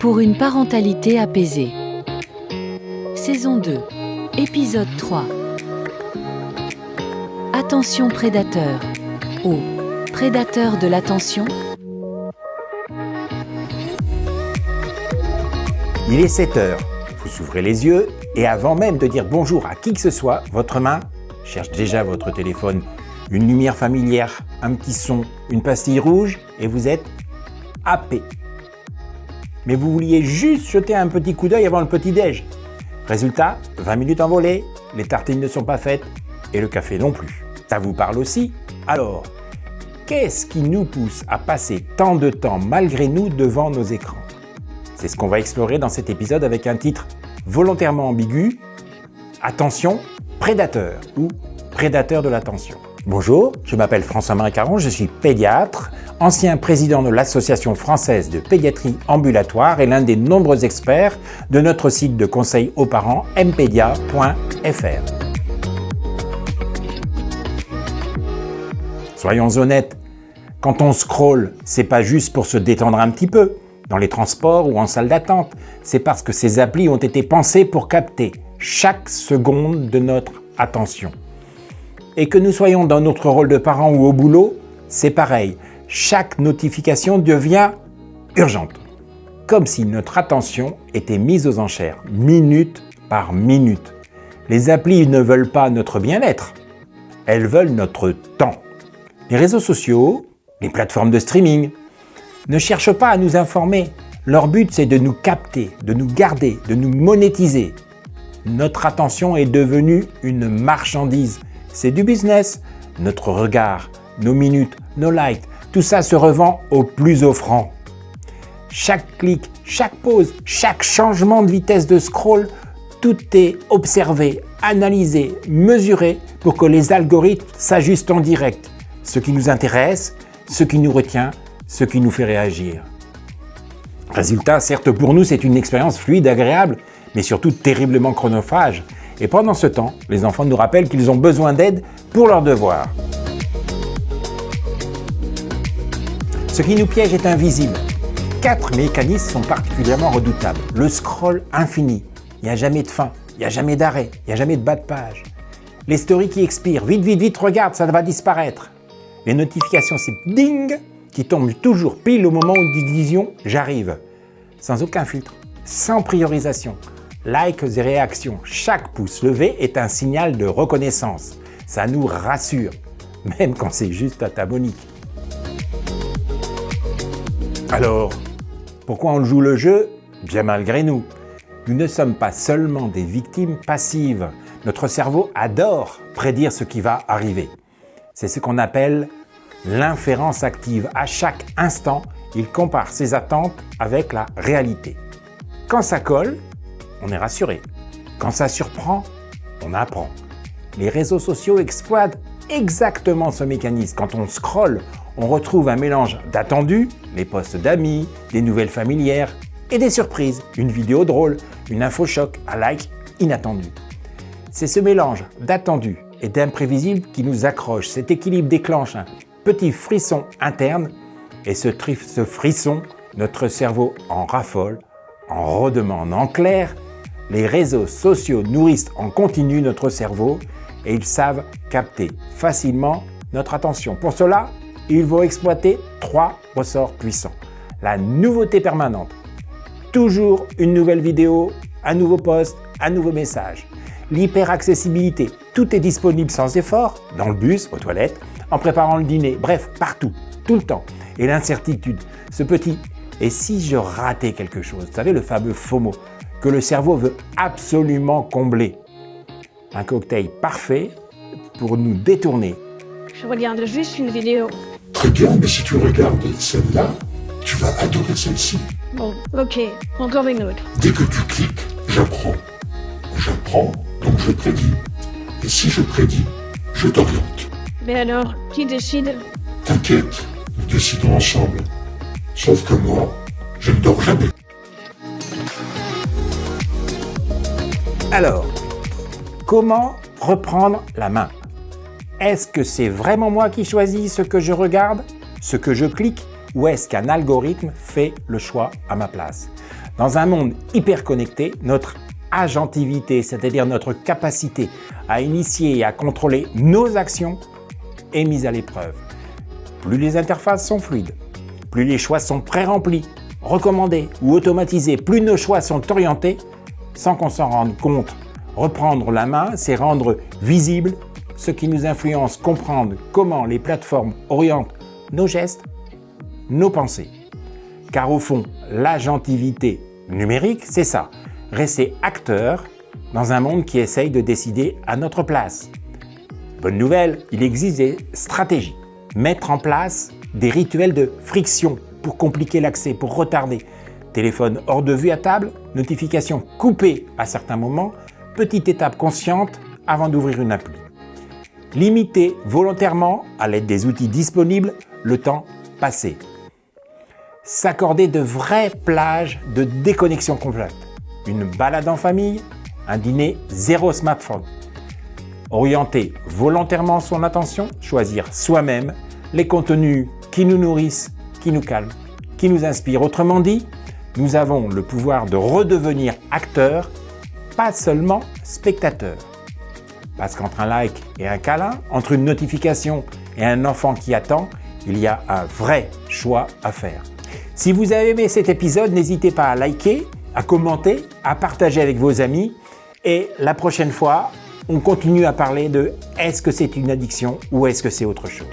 Pour une parentalité apaisée. Saison 2, épisode 3. Attention prédateur. Oh, prédateur de l'attention? Il est 7 heures. Vous ouvrez les yeux et avant même de dire bonjour à qui que ce soit, votre main cherche déjà votre téléphone. Une lumière familière, un petit son, une pastille rouge et vous êtes happé. Mais vous vouliez juste jeter un petit coup d'œil avant le petit-déj. Résultat, 20 minutes envolées, les tartines ne sont pas faites et le café non plus. Ça vous parle aussi? Alors, qu'est-ce qui nous pousse à passer tant de temps malgré nous devant nos écrans? C'est ce qu'on va explorer dans cet épisode avec un titre volontairement ambigu. Attention, prédateur ou prédateur de l'attention. Bonjour, je m'appelle François-Marie Caron, je suis pédiatre, ancien président de l'Association française de pédiatrie ambulatoire et l'un des nombreux experts de notre site de conseil aux parents mpedia.fr. Soyons honnêtes, quand on scrolle, c'est pas juste pour se détendre un petit peu, dans les transports ou en salle d'attente, c'est parce que ces applis ont été pensées pour capter chaque seconde de notre attention. Et que nous soyons dans notre rôle de parents ou au boulot, c'est pareil. Chaque notification devient urgente. Comme si notre attention était mise aux enchères, minute par minute. Les applis ne veulent pas notre bien-être. Elles veulent notre temps. Les réseaux sociaux, les plateformes de streaming, ne cherchent pas à nous informer. Leur but, c'est de nous capter, de nous garder, de nous monétiser. Notre attention est devenue une marchandise. C'est du business. Notre regard, nos minutes, nos likes, tout ça se revend au plus offrant. Chaque clic, chaque pause, chaque changement de vitesse de scroll, tout est observé, analysé, mesuré pour que les algorithmes s'ajustent en direct. Ce qui nous intéresse, ce qui nous retient, ce qui nous fait réagir. Résultat, certes pour nous, c'est une expérience fluide, agréable, mais surtout terriblement chronophage. Et pendant ce temps, les enfants nous rappellent qu'ils ont besoin d'aide pour leurs devoirs. Ce qui nous piège est invisible. 4 mécanismes sont particulièrement redoutables. Le scroll infini. Il n'y a jamais de fin, il n'y a jamais d'arrêt, il n'y a jamais de bas de page. Les stories qui expirent. Vite, vite, vite, regarde, ça va disparaître. Les notifications, c'est ding, qui tombent toujours pile au moment où nous disions « j'arrive ». Sans aucun filtre, sans priorisation. Likes et réactions, chaque pouce levé est un signal de reconnaissance. Ça nous rassure, même quand c'est juste atabonique. Alors, pourquoi on joue le jeu? Bien malgré nous. Nous ne sommes pas seulement des victimes passives. Notre cerveau adore prédire ce qui va arriver. C'est ce qu'on appelle l'inférence active. À chaque instant, il compare ses attentes avec la réalité. Quand ça colle, on est rassuré. Quand ça surprend, on apprend. Les réseaux sociaux exploitent exactement ce mécanisme. Quand on scrolle, on retrouve un mélange d'attendus, les posts d'amis, des nouvelles familières et des surprises. Une vidéo drôle, une info choc, un like inattendu. C'est ce mélange d'attendus et d'imprévisibles qui nous accroche. Cet équilibre déclenche un petit frisson interne et ce frisson, notre cerveau en raffole, en redemande. En clair, les réseaux sociaux nourrissent en continu notre cerveau et ils savent capter facilement notre attention. Pour cela, ils vont exploiter 3 ressorts puissants. La nouveauté permanente, toujours une nouvelle vidéo, un nouveau post, un nouveau message. L'hyperaccessibilité, tout est disponible sans effort, dans le bus, aux toilettes, en préparant le dîner, bref, partout, tout le temps. Et l'incertitude, ce petit « et si je ratais quelque chose ?» Vous savez, le fameux FOMO, que le cerveau veut absolument combler. Un cocktail parfait pour nous détourner. Je regarde juste une vidéo. Très bien, mais si tu regardes celle-là, tu vas adorer celle-ci. Bon, ok, encore une autre. Dès que tu cliques, j'apprends. J'apprends, donc je prédis. Et si je prédis, je t'oriente. Mais alors, qui décide? T'inquiète, nous décidons ensemble. Sauf que moi, je ne dors jamais. Alors, comment reprendre la main? Est-ce que c'est vraiment moi qui choisis ce que je regarde, ce que je clique, ou est-ce qu'un algorithme fait le choix à ma place? Dans un monde hyper connecté, notre agentivité, c'est-à-dire notre capacité à initier et à contrôler nos actions, est mise à l'épreuve. Plus les interfaces sont fluides, plus les choix sont pré-remplis, recommandés ou automatisés, plus nos choix sont orientés sans qu'on s'en rende compte. Reprendre la main, c'est rendre visible ce qui nous influence, comprendre comment les plateformes orientent nos gestes, nos pensées. Car au fond, l'agentivité numérique, c'est ça, rester acteur dans un monde qui essaye de décider à notre place. Bonne nouvelle, il existe des stratégies. Mettre en place des rituels de friction pour compliquer l'accès, pour retarder. Téléphone hors de vue à table, notifications coupées à certains moments, petite étape consciente avant d'ouvrir une appli. Limiter volontairement, à l'aide des outils disponibles, le temps passé. S'accorder de vraies plages de déconnexion complète. Une balade en famille, un dîner zéro smartphone. Orienter volontairement son attention, choisir soi-même les contenus qui nous nourrissent, qui nous calment, qui nous inspirent. Autrement dit, nous avons le pouvoir de redevenir acteurs, pas seulement spectateurs. Parce qu'entre un like et un câlin, entre une notification et un enfant qui attend, il y a un vrai choix à faire. Si vous avez aimé cet épisode, n'hésitez pas à liker, à commenter, à partager avec vos amis. Et la prochaine fois, on continue à parler de est-ce que c'est une addiction ou est-ce que c'est autre chose.